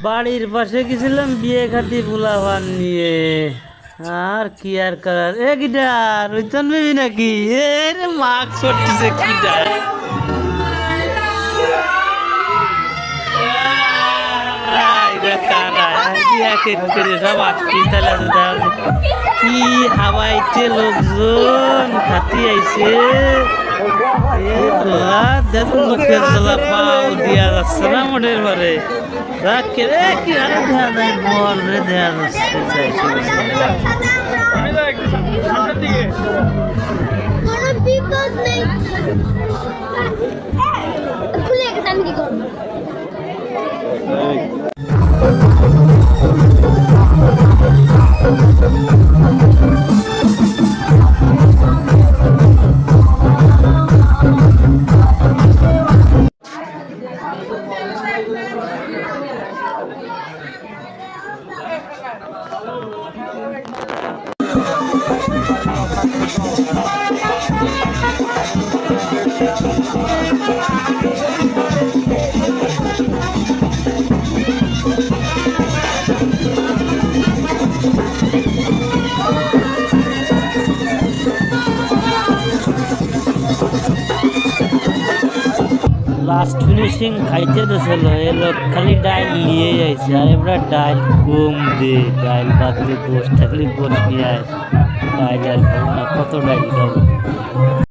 বাড়ির পাশে গেছিলাম বিয়ে খাতি পোলাপান নিয়ে। আর কি আর করার। এ গিটার রইতন বিবি নাকি? এ রে মাস্ক করতেছে গিটার। কি হাওয়াইতে লোকজন খাতি আইছে। পাও দিয়া যাচ্ছে না মোটের পরে রাখে রে কি আরে দেয়া যায় বল রে দেয়া যাচ্ছে লাস্ট ফিনিশিং খাইতে দিয়েছিল এ লোক খালি ডাইল নিয়ে যাইছে আর এবার ডাইল কম দে ডাইল বাদ দিয়ে গোশ থাকলে গোশ নিয়ে আয় ডাইল আর খাবো না কত ডাইল খাবো।